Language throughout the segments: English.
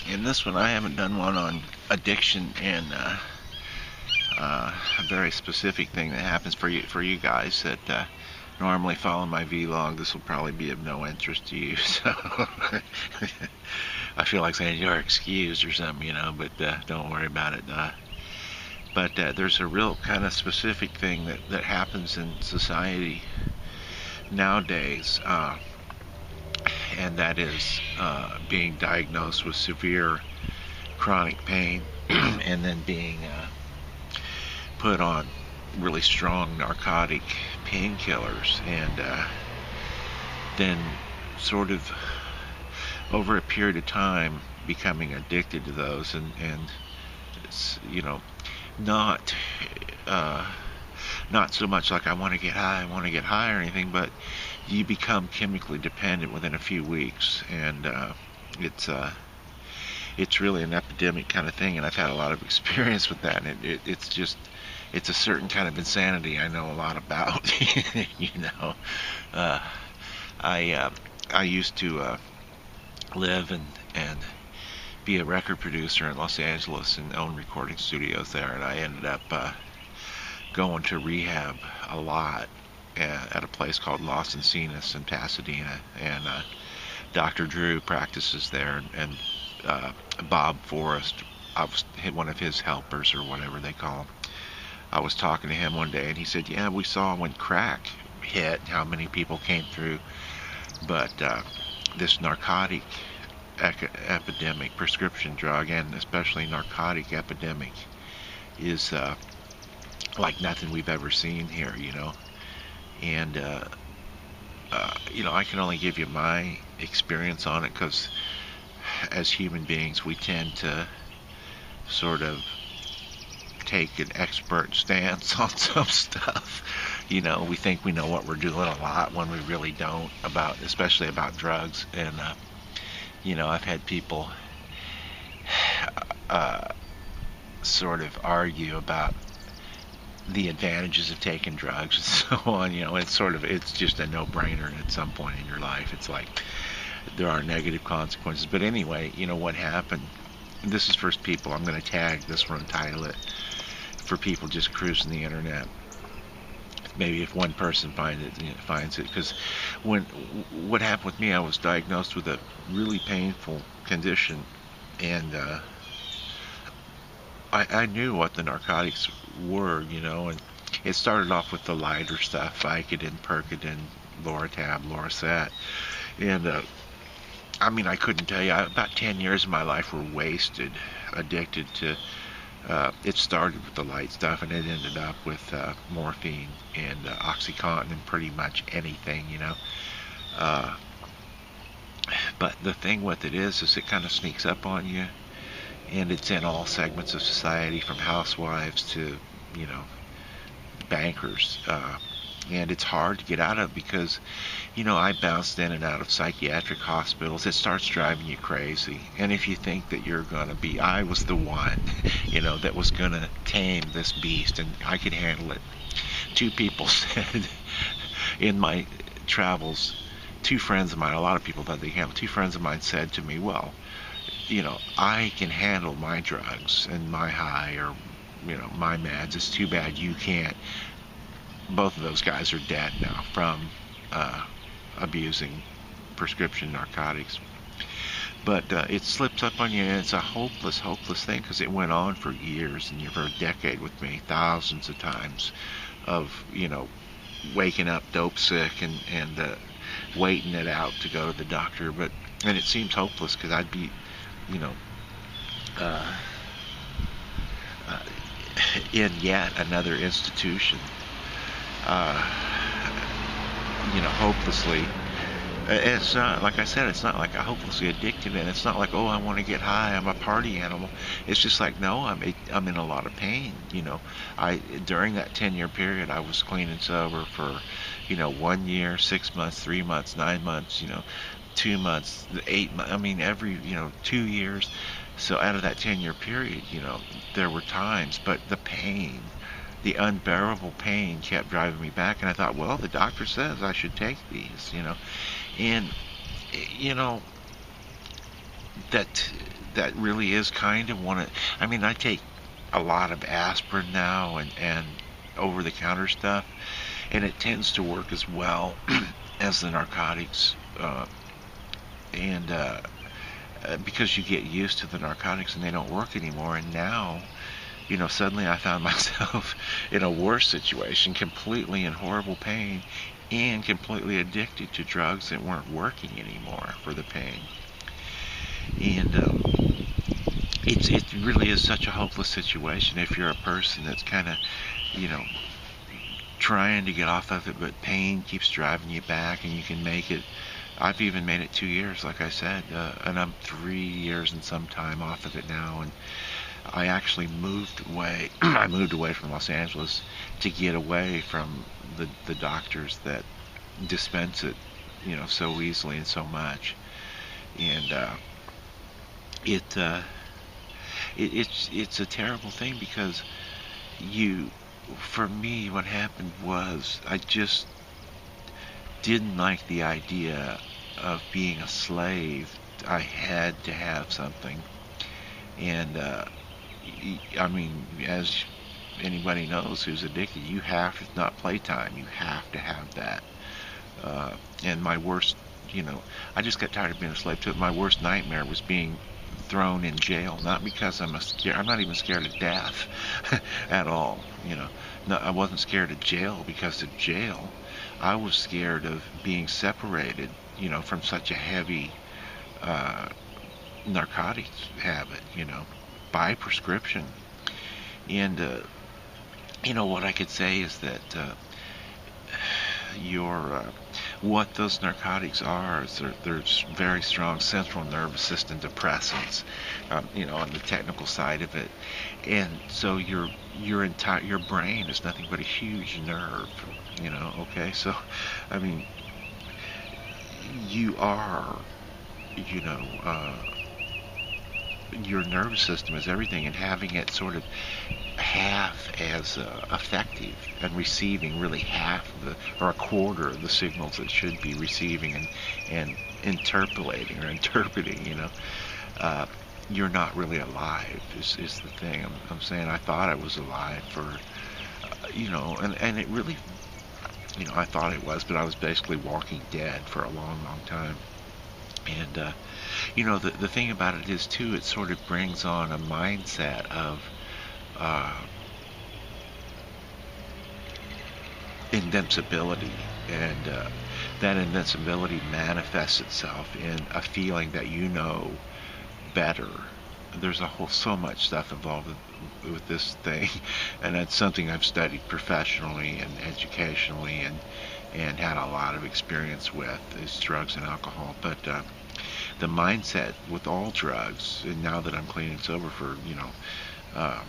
In this one, I haven't done one on addiction and a very specific thing that happens for you guys that normally follow my vlog. This will probably be of no interest to you, so I feel like saying you're excused or something, but don't worry about it. But there's a real kind of specific thing that happens in society nowadays, and that is being diagnosed with severe chronic pain and then being put on really strong narcotic painkillers, and then sort of over a period of time becoming addicted to those, and it's, not not so much like I want to get high or anything, but you become chemically dependent within a few weeks, and it's really an epidemic kind of thing, and I've had a lot of experience with that, and it's a certain kind of insanity I know a lot about. uh, I used to live and be a record producer in Los Angeles and own recording studios there, and I ended up going to rehab a lot at a place called Los Encinas in Pasadena, and Dr. Drew practices there, and Bob Forrest, I was one of his helpers or whatever they call him. I was talking to him one day, and he said, yeah, we saw when crack hit how many people came through, but this narcotic epidemic, prescription drug, and especially narcotic epidemic, is like nothing we've ever seen here, and I can only give you my experience on it, because as human beings we tend to sort of take an expert stance on some stuff. We think we know what we're doing a lot when we really don't, especially about drugs. And I've had people sort of argue about the advantages of taking drugs and so on. It's just a no-brainer at some point in your life. It's like there are negative consequences. But anyway, what happened. This is first people. I'm going to tag this one and title it for people just cruising the internet. Maybe if one person finds it, because what happened with me, I was diagnosed with a really painful condition, and I knew what the narcotics were, and it started off with the lighter stuff: Vicodin, Percodan, Loratab, Loracet, and I couldn't tell you. About 10 years of my life were wasted, addicted to. It started with the light stuff, and it ended up with morphine and OxyContin and pretty much anything, But the thing with it is it kind of sneaks up on you, and it's in all segments of society, from housewives to, bankers. And it's hard to get out of, because I bounced in and out of psychiatric hospitals. It starts driving you crazy, and if you think that you're gonna be, I was the one that was gonna tame this beast, and I could handle it. Two people said in my travels, two friends of mine, a lot of people thought they can, two friends of mine said to me, well, I can handle my drugs and my high, or my meds. It's too bad you can't. Both of those guys are dead now from abusing prescription narcotics. But it slips up on you, and it's a hopeless thing, because it went on for years, and for a decade with me, thousands of times of, waking up dope sick and waiting it out to go to the doctor. And it seems hopeless, because I'd be, in yet another institution, hopelessly. It's not, like I said, it's not like I'm hopelessly addicted, and it's not like, oh, I want to get high, I'm a party animal. It's just like, no, I'm in a lot of pain. During that 10-year period, I was clean and sober for 1 year, 6 months, 3 months, 9 months, 2 months, 8 months. Every 2 years. So out of that 10-year period, there were times, but the pain, the unbearable pain, kept driving me back. And I thought, well, the doctor says I should take these, and that that really is kind of one of. I mean, I take a lot of aspirin now and over-the-counter stuff, and it tends to work as well as the narcotics. And Because you get used to the narcotics and they don't work anymore, and now, suddenly I found myself in a worse situation, completely in horrible pain, and completely addicted to drugs that weren't working anymore for the pain. And it really is such a hopeless situation if you're a person that's kind of, you know, trying to get off of it, but pain keeps driving you back, and you can make it. I've even made it 2 years, like I said, and I'm 3 years and some time off of it now. And I actually moved away. I moved away from Los Angeles to get away from the doctors that dispense it, so easily and so much. And it, uh, it's a terrible thing because for me, what happened was I just didn't like the idea of being a slave. I had to have something, and I mean, as anybody knows who's addicted, you have to, not playtime. You have to have that. And my worst, I just got tired of being a slave to it. My worst nightmare was being thrown in jail, not because I'm not even scared of death at all. No, I wasn't scared of jail because of jail. I was scared of being separated, from such a heavy narcotics habit, by prescription. And what I could say is that your what those narcotics are is they're very strong central nervous system depressants, on the technical side of it. And so your brain is nothing but a huge nerve, okay? So, I mean, you are, you know, uh, your nervous system is everything, and having it sort of half as effective and receiving really half of or a quarter of the signals it should be receiving and interpolating or interpreting, you're not really alive is the thing. I'm saying I thought I was alive for, and it really, I thought it was, but I was basically walking dead for a long, long time. And, the thing about it is, too, it sort of brings on a mindset of uh, invincibility. And that invincibility manifests itself in a feeling that you know better. There's so much stuff involved with this thing, and it's something I've studied professionally and educationally and had a lot of experience with, is drugs and alcohol. But the mindset with all drugs, and now that I'm clean and sober for uh,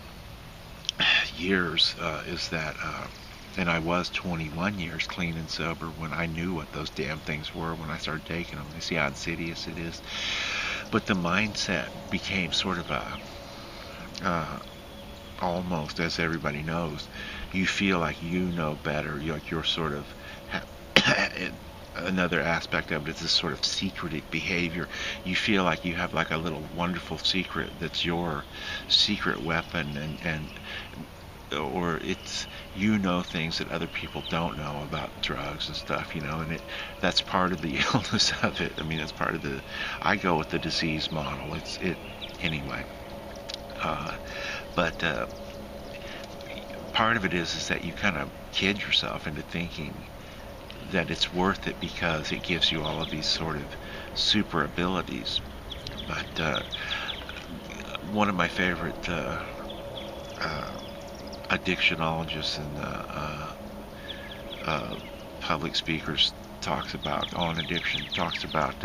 years, is that, and I was 21 years clean and sober when I knew what those damn things were when I started taking them. You see how insidious it is. But the mindset became sort of almost, as everybody knows, you feel like you know better. You're sort of another aspect of it is this sort of secretive behavior. You feel like you have like a little wonderful secret that's your secret weapon, and or it's things that other people don't know about drugs and stuff, and that's part of the illness of it. I mean, it's part of I go with the disease model. Anyway. But part of it is that you kind of kid yourself into thinking that it's worth it because it gives you all of these sort of super abilities. But one of my favorite addictionologists and public speakers on addiction talks about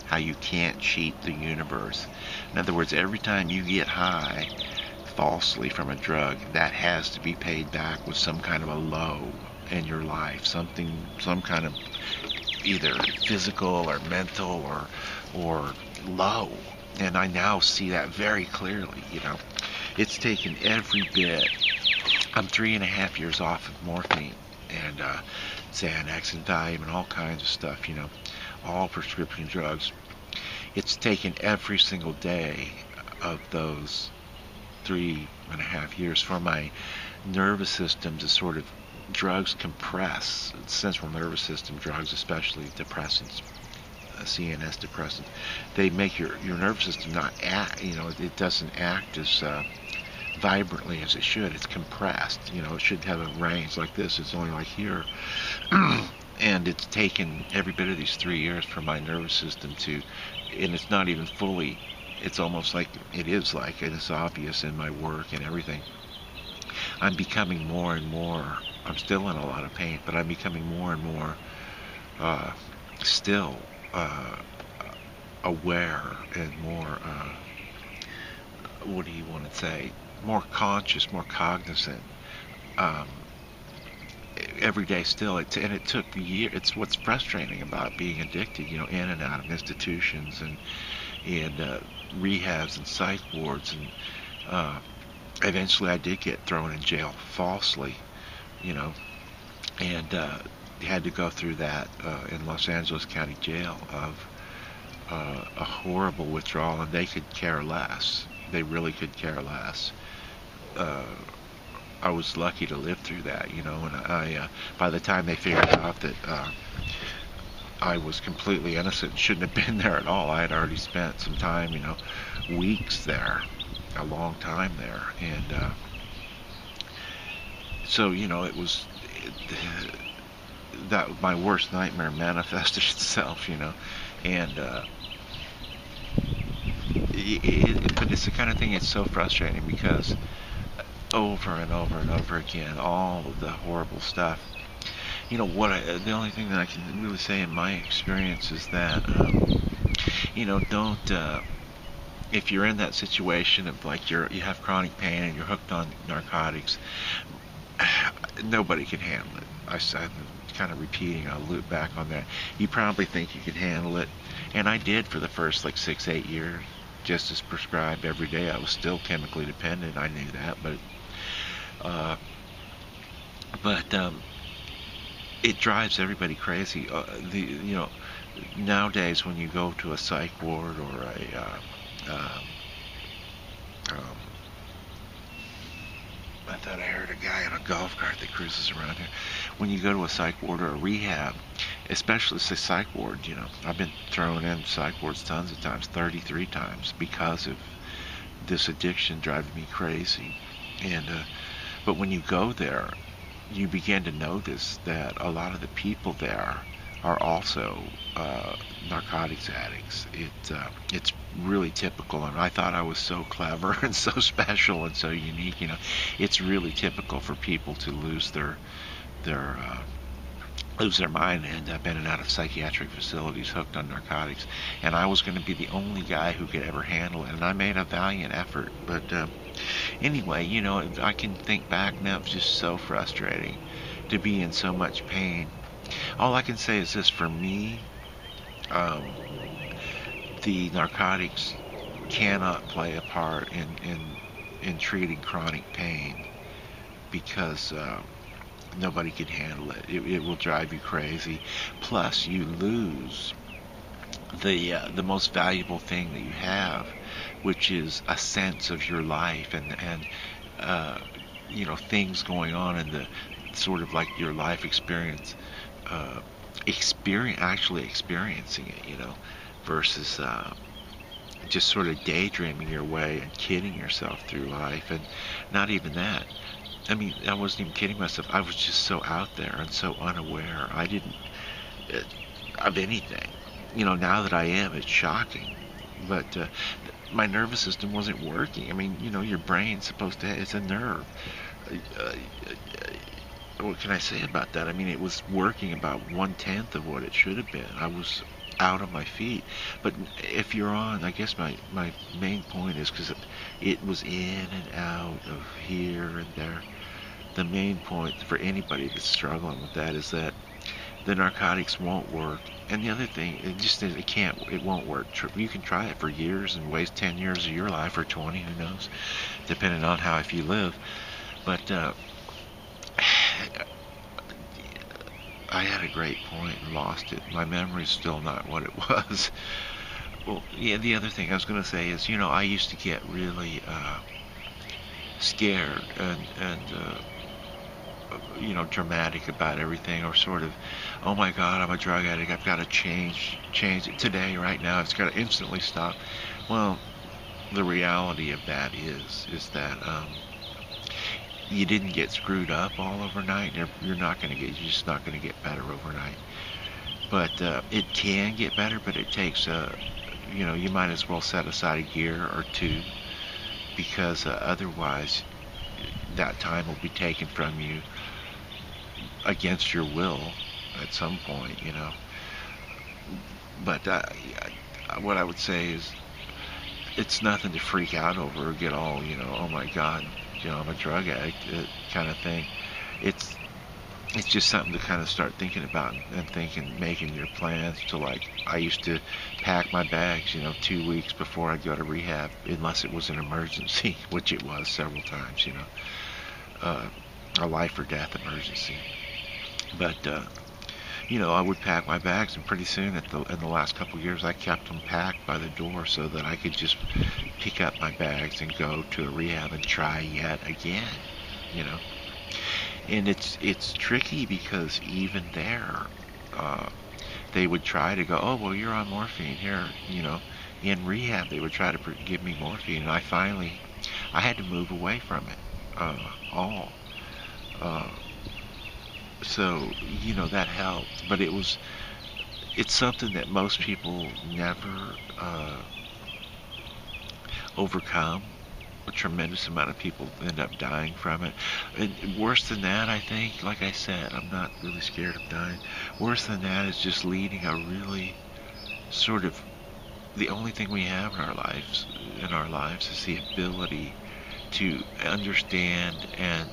how you can't cheat the universe. In other words, every time you get high falsely from a drug, that has to be paid back with some kind of a low in your life, some kind of either physical or mental or low. And I now see that very clearly. It's taken every bit. I'm 3.5 years off of morphine and Xanax and Valium and all kinds of stuff, all prescription drugs. It's taken every single day of those 3.5 years for my nervous system to sort of drugs compress central nervous system drugs, especially depressants, CNS depressants. They make your nervous system not act. It doesn't act as vibrantly as it should. It's compressed. It should have a range like this. It's only like here. And it's taken every bit of these 3 years for my nervous system to, and it's not even fully, it's almost like it is like, and it's obvious in my work and everything. I'm becoming more and more, I'm still in a lot of pain, but I'm becoming more and more still aware and more, what do you want to say, more conscious, more cognizant. Every day still, and it took the year. It's what's frustrating about being addicted, in and out of institutions and rehabs and psych wards, and eventually I did get thrown in jail falsely, and had to go through that in Los Angeles County Jail of a horrible withdrawal, and they could care less. They really could care less. I was lucky to live through that, and I by the time they figured out that I was completely innocent and shouldn't have been there at all, I had already spent some time, weeks there, a long time there, and so it was that my worst nightmare manifested itself, and but it's the kind of thing. It's so frustrating because over and over and over again, all of the horrible stuff. The only thing that I can really say in my experience is that, don't, if you're in that situation of like you have chronic pain and you're hooked on narcotics, nobody can handle it. I'm kind of repeating, I'll loop back on that. You probably think you could handle it, and I did for the first like 6-8 years, just as prescribed every day. I was still chemically dependent, I knew that, but it drives everybody crazy. Nowadays when you go to a psych ward or I thought I heard a guy on a golf cart that cruises around here. When you go to a psych ward or a rehab, especially say psych ward, I've been thrown in psych wards tons of times, 33 times, because of this addiction driving me crazy. And but when you go there, you begin to notice that a lot of the people there are also narcotics addicts. It's really typical, and I thought I was so clever and so special and so unique. It's really typical for people to lose their mind and end up in and out of psychiatric facilities hooked on narcotics. And I was going to be the only guy who could ever handle it, and I made a valiant effort. But anyway, I can think back now, it was just so frustrating to be in so much pain. All I can say is this: for me, the narcotics cannot play a part in treating chronic pain, because nobody can handle it. It will drive you crazy. Plus, you lose the most valuable thing that you have, which is a sense of your life and things going on in the sort of like your life experience, actually experiencing it, versus just sort of daydreaming your way and kidding yourself through life. And not even that. I mean, I wasn't even kidding myself. I was just so out there and so unaware. I didn't of anything. Now that I am, it's shocking. But my nervous system wasn't working. I mean, your brain's supposed to, it's a nerve. What can I say about that? I mean, it was working about 1/10 of what it should have been. I was out on my feet. But if you're on, I guess my main point is because it was in and out of here and there. The main point for anybody that's struggling with that is that the narcotics won't work. And the other thing, it won't work. You can try it for years and waste 10 years of your life, or 20, who knows, depending on how, if you live. But I had a great point and lost it. My memory's still not what it was. Well, yeah, the other thing I was going to say is, I used to get really scared and dramatic about everything, or sort of, oh my God, I'm a drug addict. I've got to change it today, right now. It's got to instantly stop. Well, the reality of that is that you didn't get screwed up all overnight. You're not going to get. You're just not going to get better overnight. But it can get better, but it takes you might as well set aside a year or two, because otherwise that time will be taken from you against your will at some point. But what I would say is, it's nothing to freak out over or get all, oh my God, I'm a drug addict, kind of thing. It's it's just something to kind of start thinking about and thinking, making your plans to, like, I used to pack my bags, 2 weeks before I'd go to rehab, unless it was an emergency, which it was several times, uh, a life or death emergency. But I would pack my bags, and pretty soon, in the last couple of years, I kept them packed by the door so that I could just pick up my bags and go to a rehab and try yet again. You know, and it's tricky, because even there, uh, they would try to go, oh well, you're on morphine here. In rehab, they would try to give me morphine, and I had to move away from it, all. Uh, so that helped, but it's something that most people never overcome. A tremendous amount of people end up dying from it. And worse than that, I think, like I said, I'm not really scared of dying. Worse than that is just leading a really sort of, the only thing we have in our lives is the ability to understand and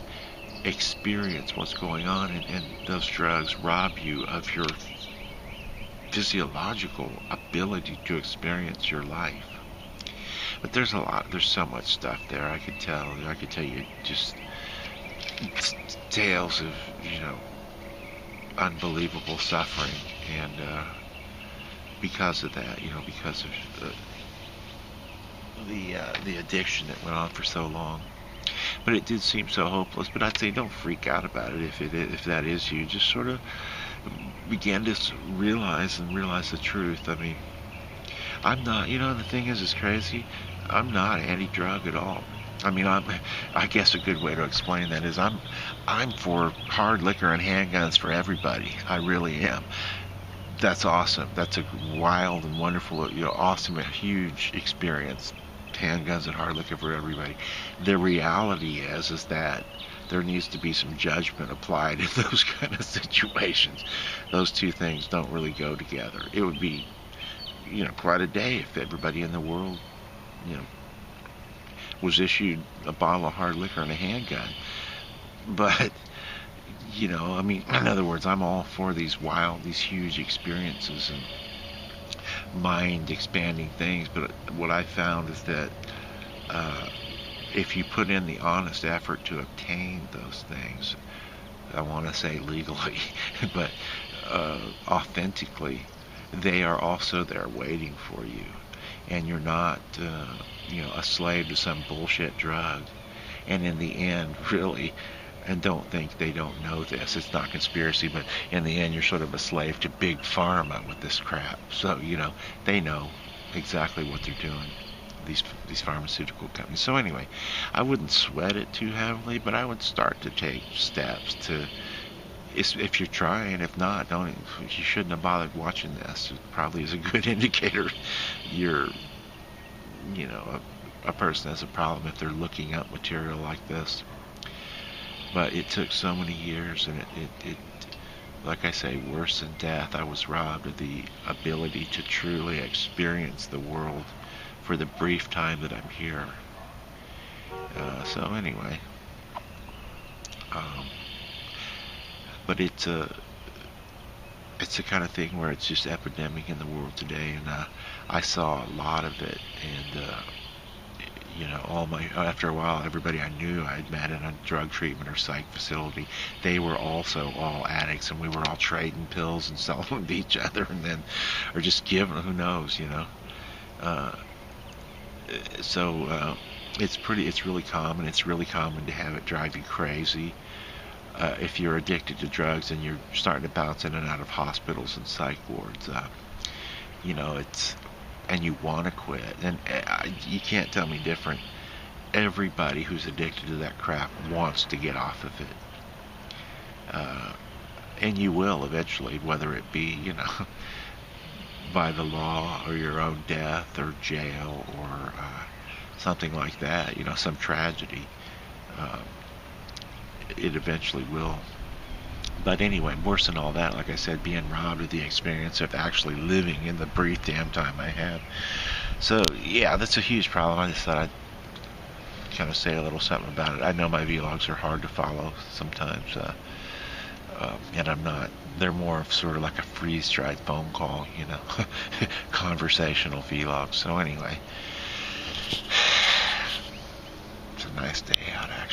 experience what's going on, and those drugs rob you of your physiological ability to experience your life. But there's so much stuff there. I could tell you just tales of, unbelievable suffering, and because of that, because of the addiction that went on for so long. But it did seem so hopeless. But I'd say, don't freak out about it if that is you. Just sort of begin to realize the truth. I mean, I'm not. The thing is, it's crazy. I'm not anti-drug at all. I mean, I guess a good way to explain that is, I'm for hard liquor and handguns for everybody. I really am. That's awesome. That's a wild and wonderful, awesome, a huge experience. Handguns and hard liquor for everybody. The reality is that there needs to be some judgment applied in those kind of situations. Those two things don't really go together. It would be, quite a day if everybody in the world, you know, was issued a bottle of hard liquor and a handgun. But, I mean, in other words, I'm all for these huge experiences and mind-expanding things. But what I found is that if you put in the honest effort to obtain those things, I want to say legally, but authentically, they are also there waiting for you. And you're not, a slave to some bullshit drug. And in the end, really, and don't think they don't know this, it's not conspiracy, but in the end, you're sort of a slave to big pharma with this crap. So, they know exactly what they're doing, these pharmaceutical companies. So anyway, I wouldn't sweat it too heavily, but I would start to take steps to, if you're trying. If not, don't. You shouldn't have bothered watching this. It probably is a good indicator you're, a person has a problem if they're looking up material like this. But it took so many years, and it like I say, worse than death, I was robbed of the ability to truly experience the world for the brief time that I'm here. So anyway, but it's the kind of thing where it's just epidemic in the world today, and I saw a lot of it, and after a while, everybody I knew I had met in a drug treatment or psych facility, they were also all addicts, and we were all trading pills and selling them to each other, and then, or just giving, who knows, Uh, so it's really common. It's really common to have it drive you crazy. If you're addicted to drugs and you're starting to bounce in and out of hospitals and psych wards, it's and you want to quit, and you can't tell me different. Everybody who's addicted to that crap wants to get off of it, and you will eventually, whether it be by the law or your own death or jail or something like that, some tragedy. Uh, it eventually will. But anyway, worse than all that, like I said, being robbed of the experience of actually living in the brief damn time I have. So, yeah, that's a huge problem. I just thought I'd kind of say a little something about it. I know my vlogs are hard to follow sometimes, and I'm not. They're more of sort of like a freeze-dried phone call, conversational vlog. So anyway, it's a nice day out, actually.